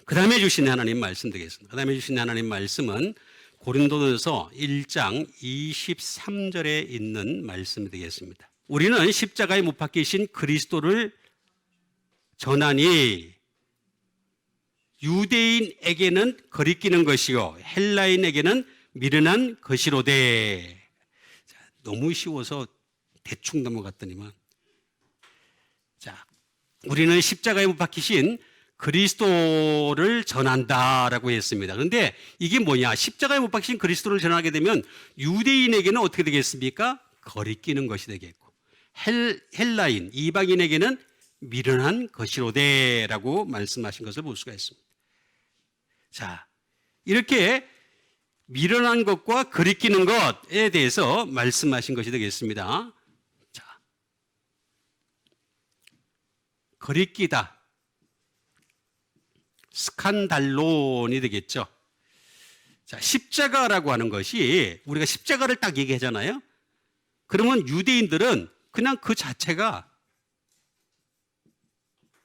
그 다음에 주신 하나님 말씀 되겠습니다. 그 다음에 주신 하나님 말씀은 고린도전서 1장 23절에 있는 말씀이 되겠습니다. 우리는 십자가에 못 박히신 그리스도를 전하니 유대인에게는 거리끼는 것이요 헬라인에게는 미련한 것이로되. 너무 쉬워서 대충 넘어갔더니만, 자, 우리는 십자가에 못 박히신 그리스도를 전한다라고 했습니다. 그런데 이게 뭐냐? 십자가에 못 박히신 그리스도를 전하게 되면 유대인에게는 어떻게 되겠습니까? 거리끼는 것이 되겠고, 헬라인, 이방인에게는 미련한 것이로되라고 말씀하신 것을 볼 수가 있습니다. 자, 이렇게 미련한 것과 거리끼는 것에 대해서 말씀하신 것이 되겠습니다. 자, 거리끼다, 스칸달론이 되겠죠. 자, 십자가라고 하는 것이, 우리가 십자가를 딱 얘기하잖아요. 그러면 유대인들은 그냥 그 자체가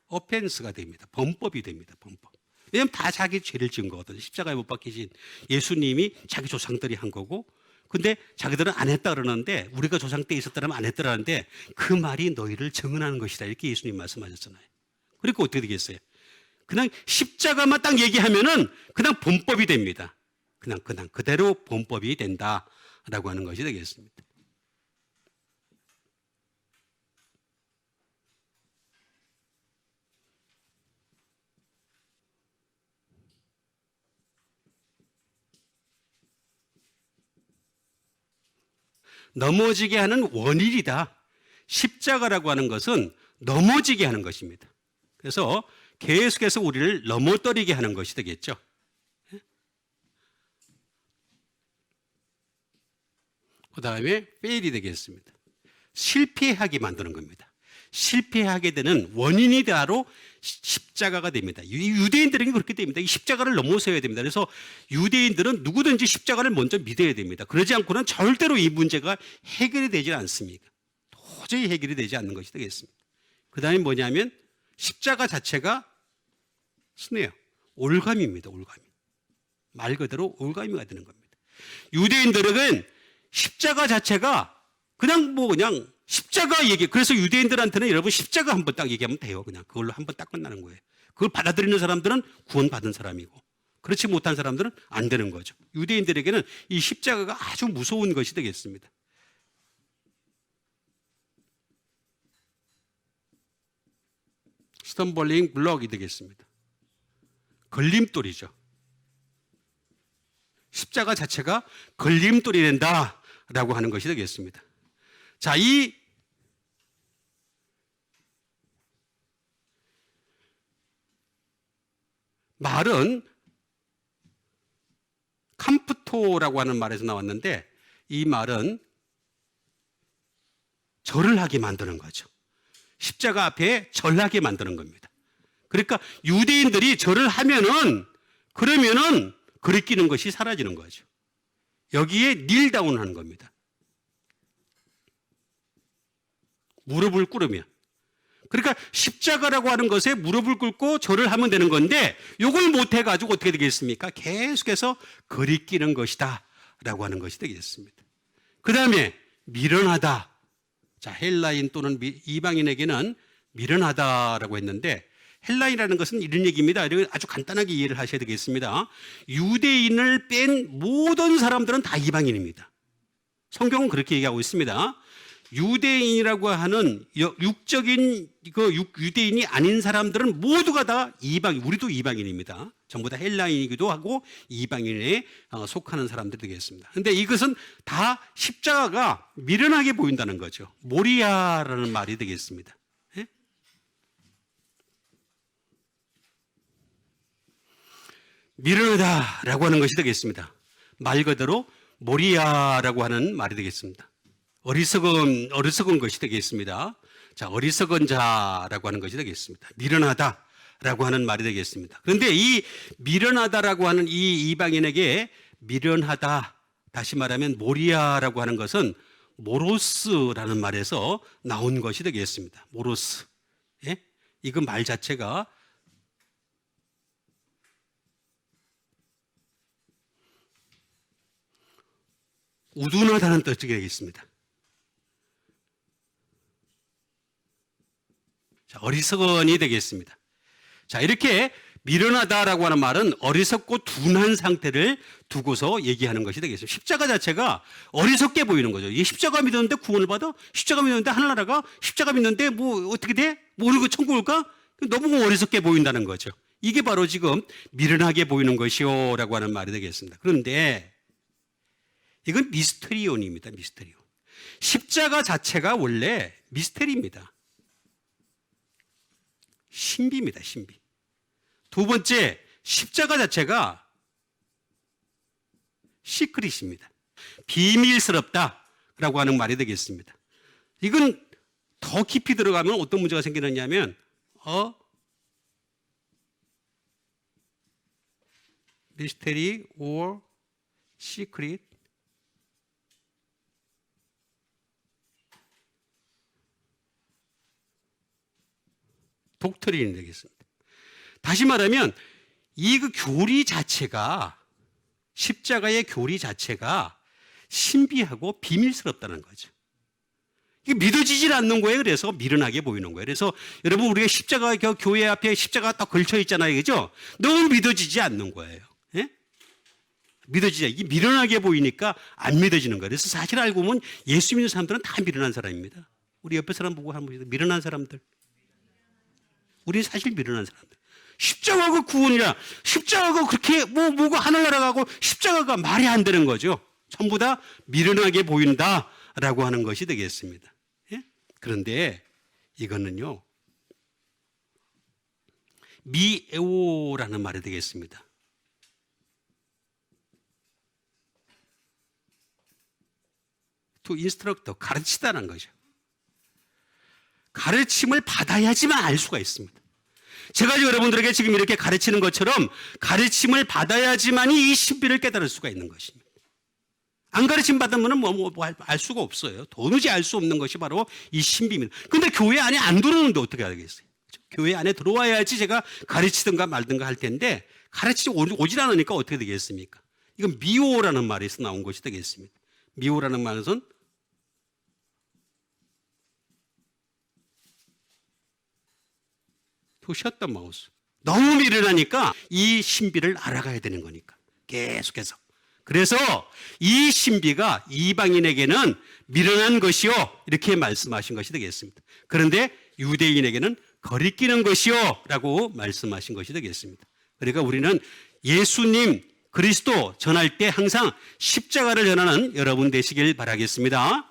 어펜스가 됩니다. 범법이 됩니다. 범법. 왜냐하면 다 자기 죄를 지은 거거든요. 십자가에 못 박히신 예수님이 자기 조상들이 한 거고, 근데 자기들은 안 했다 그러는데, 우리가 조상 때 있었다면 안 했더라는데 그 말이 너희를 증언하는 것이다, 이렇게 예수님 말씀하셨잖아요. 그러니까 어떻게 되겠어요? 그냥 십자가만 딱 얘기하면은 그냥 범법이 됩니다. 그냥 그대로 범법이 된다라고 하는 것이 되겠습니다. 넘어지게 하는 원인이다. 십자가라고 하는 것은 넘어지게 하는 것입니다. 그래서 계속해서 우리를 넘어뜨리게 하는 것이 되겠죠. 그 다음에 fail이 되겠습니다. 실패하게 만드는 겁니다. 실패하게 되는 원인이 바로 십자가가 됩니다. 유대인들에게 그렇게 됩니다. 이 십자가를 넘어서야 됩니다. 그래서 유대인들은 누구든지 십자가를 먼저 믿어야 됩니다. 그러지 않고는 절대로 이 문제가 해결이 되지 않습니다. 도저히 해결이 되지 않는 것이 되겠습니다. 그 다음에 뭐냐면 십자가 자체가 스네요. 올감입니다. 올감. 말 그대로 올가미가 되는 겁니다. 유대인들에게는 십자가 자체가 그냥 십자가 얘기. 그래서 유대인들한테는 여러분 십자가 한번 딱 얘기하면 돼요. 그냥 그걸로 한번 딱 끝나는 거예요. 그걸 받아들이는 사람들은 구원받은 사람이고, 그렇지 못한 사람들은 안 되는 거죠. 유대인들에게는 이 십자가가 아주 무서운 것이 되겠습니다. 스턴벌링 블럭이 되겠습니다. 걸림돌이죠. 십자가 자체가 걸림돌이 된다라고 하는 것이 되겠습니다. 자, 이 말은 캄프토라고 하는 말에서 나왔는데, 이 말은 절을 하게 만드는 거죠. 십자가 앞에 절하게 만드는 겁니다. 그러니까 유대인들이 절을 하면은, 그러면은 거리끼는 것이 사라지는 거죠. 여기에 닐다운 하는 겁니다. 무릎을 꿇으면. 그러니까 십자가라고 하는 것에 무릎을 꿇고 절을 하면 되는 건데, 이걸 못해가지고 어떻게 되겠습니까? 계속해서 거리끼는 것이다 라고 하는 것이 되겠습니다. 그 다음에 미련하다. 자, 헬라인 또는 이방인에게는 미련하다라고 했는데, 헬라인이라는 것은 이런 얘기입니다. 아주 간단하게 이해를 하셔야 되겠습니다. 유대인을 뺀 모든 사람들은 다 이방인입니다. 성경은 그렇게 얘기하고 있습니다. 유대인이라고 하는 육적인 유대인이 아닌 사람들은 모두가 다 이방인, 우리도 이방인입니다. 전부 다 헬라인이기도 하고 이방인에 속하는 사람들이 되겠습니다. 그런데 이것은 다 십자가가 미련하게 보인다는 거죠. 모리아라는 말이 되겠습니다. 예? 미련하다라고 하는 것이 되겠습니다. 말 그대로 모리아라고 하는 말이 되겠습니다. 어리석은 것이 되겠습니다. 자, 어리석은 자라고 하는 것이 되겠습니다. 미련하다라고 하는 말이 되겠습니다. 그런데 이 미련하다라고 하는 이 이방인에게 미련하다, 다시 말하면 모리아라고 하는 것은 모로스라는 말에서 나온 것이 되겠습니다. 모로스. 예? 이거 말 자체가 우둔하다는 뜻이 되겠습니다. 자, 어리석은이 되겠습니다. 자, 이렇게 미련하다라고 하는 말은 어리석고 둔한 상태를 두고서 얘기하는 것이 되겠습니다. 십자가 자체가 어리석게 보이는 거죠. 이 십자가 믿었는데 구원을 받아? 십자가 믿었는데 하늘나라가? 십자가 믿는데 뭐 어떻게 돼? 모르고 천국 올까? 너무 어리석게 보인다는 거죠. 이게 바로 지금 미련하게 보이는 것이요 라고 하는 말이 되겠습니다. 그런데 이건 미스테리온입니다. 미스테리온. 십자가 자체가 원래 미스테리입니다. 신비입니다. 신비. 두 번째, 십자가 자체가 시크릿입니다. 비밀스럽다라고 하는 말이 되겠습니다. 이건 더 깊이 들어가면 어떤 문제가 생기느냐면 mystery or secret 독트린이 되겠습니다. 다시 말하면 이 그 교리 자체가 십자가의 교리 자체가 신비하고 비밀스럽다는 거죠. 이게 믿어지질 않는 거예요. 그래서 미련하게 보이는 거예요. 그래서 여러분 우리가 십자가 교회 앞에 십자가 딱 걸쳐 있잖아요. 그죠? 너무 믿어지지 않는 거예요. 예? 믿어지지 이게 미련하게 보이니까 안 믿어지는 거예요. 그래서 사실 알고 보면 예수 믿는 사람들은 다 미련한 사람입니다. 우리 옆에 사람 보고 한번 미련한 사람들. 우리 사실 미련한 사람들. 십자가가 구원이라 십자가가 그렇게 뭐가 하늘나라 가고 십자가가 말이 안 되는 거죠. 전부 다 미련하게 보인다라고 하는 것이 되겠습니다. 예? 그런데 이거는요. 미에오라는 말이 되겠습니다. to instruct, 가르치다는 거죠. 가르침을 받아야지만 알 수가 있습니다. 제가 여러분들에게 지금 이렇게 가르치는 것처럼 가르침을 받아야지만이 이 신비를 깨달을 수가 있는 것입니다. 안 가르침 받으면 알 수가 없어요. 도무지 알 수 없는 것이 바로 이 신비입니다. 근데 교회 안에 안 들어오는데 어떻게 하겠어요? 교회 안에 들어와야지 제가 가르치든가 말든가 할 텐데 가르치지 오질 않으니까 어떻게 되겠습니까? 이건 미오라는 말에서 나온 것이 되겠습니다. 미오라는 말은 셨던 마우스. 너무 미련하니까 이 신비를 알아가야 되는 거니까 계속해서. 그래서 이 신비가 이방인에게는 미련한 것이요 이렇게 말씀하신 것이 되겠습니다. 그런데 유대인에게는 거리끼는 것이요 라고 말씀하신 것이 되겠습니다. 그러니까 우리는 예수님 그리스도 전할 때 항상 십자가를 전하는 여러분 되시길 바라겠습니다.